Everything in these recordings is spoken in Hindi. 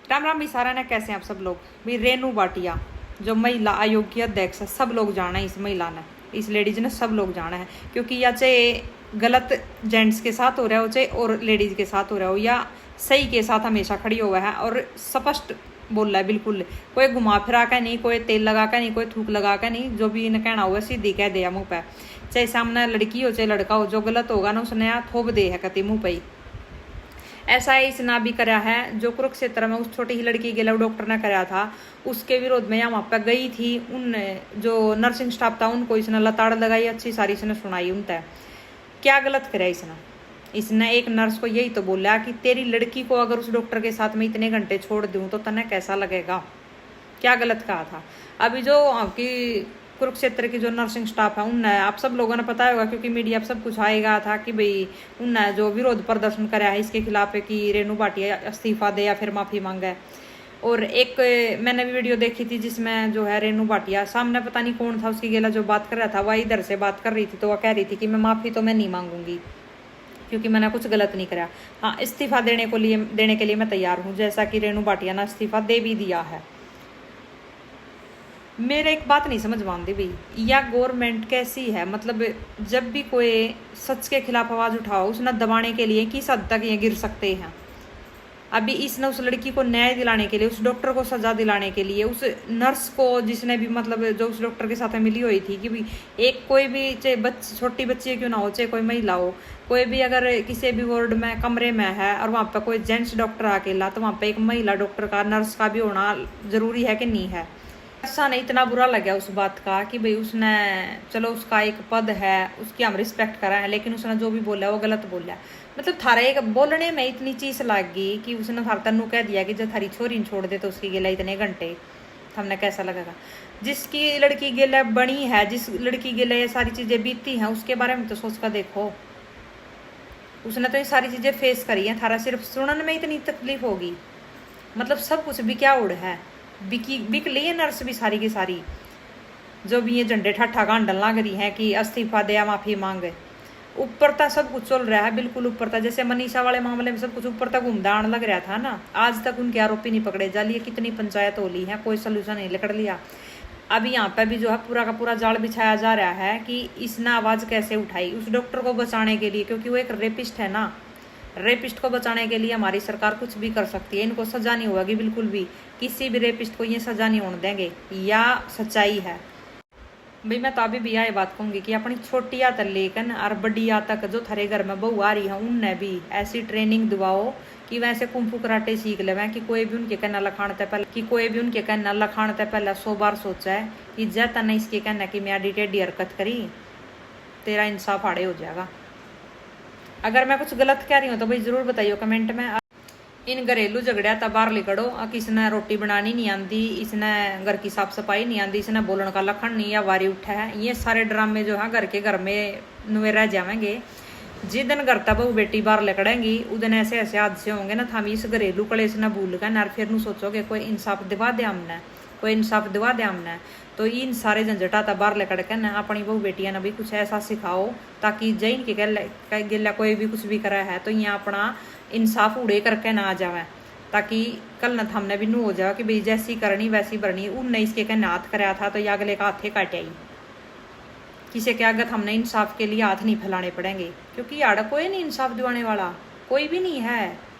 राम राम भी सारा ने कैसे हैं आप सब लोग। भी रेनू भाटिया जो महिला आयोग की अध्यक्ष है, सब लोग जाना है इस महिला ने, इस लेडीज ने सब लोग जाना है। क्योंकि या चाहे गलत जेंट्स के साथ हो रहा हो, चाहे और लेडीज के साथ हो रहा हो, या सही के साथ हमेशा खड़ी हुआ है और स्पष्ट बोल रहा है बिल्कुल। कोई घुमा फिरा का नहीं, कोई तेल लगा का नहीं, कोई थूक लगा का नहीं, जो भी इन्हें कहना हुआ सीधी कह दिया मुंह पे। चाहे सामने लड़की हो चाहे लड़का हो, जो गलत होगा ना उसने थोप दे है कति मुंह पे ही। ऐसा ही इसने भी करा है जो कुरुक्षेत्र में उस छोटी ही लड़की के लिए डॉक्टर ने कराया था, उसके विरोध में यहाँ वहां पर गई थी। उन जो नर्सिंग स्टाफ था उनको इसने लताड़ लगाई, अच्छी सारी इसने सुनाई। उन तय क्या गलत कराया इसने एक नर्स को यही तो बोला कि तेरी लड़की को अगर उस डॉक्टर के साथ में इतने घंटे छोड़ दूं तो तने कैसा लगेगा। क्या गलत कहा था। अभी जो आपकी कुरुक्षेत्र की जो नर्सिंग स्टाफ है उनने, आप सब लोगों ने पता होगा क्योंकि मीडिया सब कुछ आएगा था कि भाई उनने जो विरोध प्रदर्शन कराया है इसके खिलाफ है कि रेनू भाटिया इस्तीफा दे या फिर माफी मांगे। और एक मैंने भी वीडियो देखी थी जिसमें जो है रेनू भाटिया सामने पता नहीं कौन था उसकी गेला जो बात कर रहा था, वह इधर से बात कर रही थी तो वह कह रही थी कि मैं माफी तो मैं नहीं मांगूंगी क्योंकि मैंने कुछ गलत नहीं करा। हाँ, इस्तीफा देने के लिए मैं तैयार हूँ, जैसा कि रेनू भाटिया ने इस्तीफा दे भी दिया है। मेरे एक बात नहीं समझ में आती भाई, या गवर्नमेंट कैसी है। मतलब जब भी कोई सच के खिलाफ आवाज उठाओ उसने दबाने के लिए किस हद तक ये गिर सकते हैं। अभी इसने उस लड़की को न्याय दिलाने के लिए, उस डॉक्टर को सजा दिलाने के लिए, उस नर्स को जिसने भी मतलब जो उस डॉक्टर के साथ मिली हुई थी कि भी एक कोई भी चाहे छोटी बच्ची क्यों ना हो चाहे कोई महिला हो, कोई भी अगर किसी भी वार्ड में कमरे में है और वहाँ पर कोई जेंट्स डॉक्टर अकेला, तो वहाँ पर एक महिला डॉक्टर का नर्स का भी होना जरूरी है कि नहीं है। ऐसा नहीं, इतना बुरा लगा उस बात का कि भाई उसने, चलो उसका एक पद है उसकी हम रिस्पेक्ट करा है, लेकिन उसने जो भी बोला वो गलत बोला। मतलब थारा एक बोलने में इतनी चीज लग गई कि उसने थार तन्नू कह दिया कि जब थारी छोरी छोड़ दे तो उसकी गेला इतने घंटे, हमने कैसा लगेगा। जिसकी लड़की गेला बनी है, जिस लड़की गेला ये सारी चीजें बीती हैं, उसके बारे में तो सोच कर देखो। उसने तो ये सारी चीजें फेस करी है, थारा सिर्फ सुनने में इतनी तकलीफ होगी। मतलब सब कुछ भी क्या उड़ है, बिक ली है नर्स भी सारी की सारी। जो भी ये झंडे ठट्ठा गांडल लग रही है कि इस्तीफा दे या माफी मांगे, ऊपर तक सब कुछ चल रहा है बिल्कुल ऊपर तक। जैसे मनीषा वाले मामले में सब कुछ ऊपर तक घूमदान लग रहा था ना, आज तक उनके आरोपी नहीं पकड़े जा लिए। कितनी पंचायत हो ली है, कोई सोल्यूशन नहीं लेकर लिया। अभी यहाँ पे भी जो है पूरा का पूरा जाल बिछाया जा रहा है कि इसने आवाज कैसे उठाई उस डॉक्टर को बचाने के लिए, क्योंकि वो एक रेपिस्ट है ना। रेपिस्ट को बचाने के लिए हमारी सरकार कुछ भी कर सकती है, इनको सजा नहीं होगी बिल्कुल भी। किसी भी रेपिस्ट को ये सजा नहीं होने देंगे, या सच्चाई है भाई। मैं तो अभी भी यह बात कहूंगी कि अपनी छोटी या तक लेकर और बड़ी या तक जो थारे घर में बहू आ रही है उनने भी ऐसी ट्रेनिंग दिवाओ कि वैसे कुंफू कराटे सीख ले, कि कोई भी उनके कहना लखानते पहले, कि कोई भी उनके कहना लखानते पहले 100 बार सोचा है कि जैता नहीं इसके कहना कि मैं टेढ़ी हरकत करी, तेरा इंसाफ आड़े हो जाएगा। अगर मैं कुछ गलत कह रही हूँ तो भाई जरूर बताइए कमेंट में। इन घरेलू झगड़िया तब बाहर लिखड़ो, किसने रोटी बनानी नहीं आती, इसने घर की साफ सफाई नहीं आती, इसने बोलने का लखन नहीं या वारी उठा है। ये सारे ड्रामे जो है घर के घर में नुए रह जाएंगे। जिस दिन घर तब वो बेटी बाहर लिकड़ेंगी उस दिन ऐसे ऐसे हादसे होंगे ना, थाम इस घरेलू कलेश न भूल गए ना, फिर सोचोगे कोई इंसाफ दिवा दे हमने, कोई इंसाफ दिवा दे हमने। तो इन सारे झंझटा तब बाहर लिकड़ के ना अपनी बहू बेटियां ने भी कुछ ऐसा सिखाओ ताकि जैन के गिला कोई भी कुछ भी करा है तो यहाँ अपना इंसाफ उड़े करके ना आ जावे, ताकि कल न हमने भी नू हो जाए कि भाई जैसी करनी वैसी भरनी। उनने इसके कहने हाथ कराया था तो ये अगले का हाथे काटे आई। किसी के आगत हमने इंसाफ के लिए हाथ नहीं फैलाने पड़ेंगे, क्योंकि यार कोई नहीं इंसाफ दिवाने वाला, कोई भी नहीं है।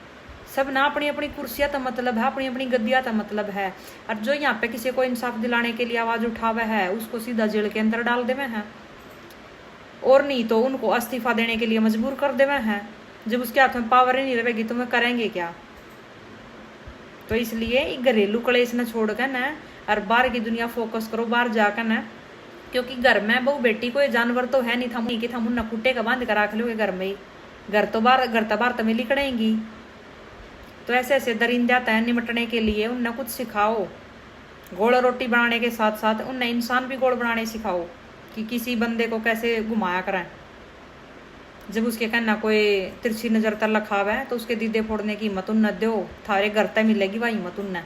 सब ना अपनी अपनी कुर्सियां तो मतलब है, अपनी अपनी गद्दियां तो मतलब है। और जो यहाँ पे किसी को इंसाफ दिलाने के लिए आवाज उठावे है उसको सीधा जेल के अंदर डाल देवे हैं, और नहीं तो उनको इस्तीफा देने के लिए मजबूर कर देवे हैं। जब उसके हाथ में पावर ही नहीं रहेगी तो वह करेंगे क्या। तो इसलिए घरेलू कलेश न छोड़ कर न और बाहर की दुनिया फोकस करो, बाहर जाकर न, क्योंकि घर में बहू बेटी कोई जानवर तो है नहीं थम कि थम उन कुट्टे का बांध कर रख लोगे घर में ही। घर तो बाहर तो में लिकड़ेंगी। तो ऐसे ऐसे दरिंदा तय निमटने के लिए उन्हें कुछ सिखाओ। गोल रोटी बनाने के साथ साथ उन्हें इंसान भी गोल बनाने सिखाओ कि किसी बंदे को कैसे घुमाया करें। जब उसके कहना कोई तिरछी नजर तर लखावा है तो उसके दीदे फोड़ने की हिम्मत उन्हें दो, थारे घर तक मिलेगी वह हिम्मत उन्हें।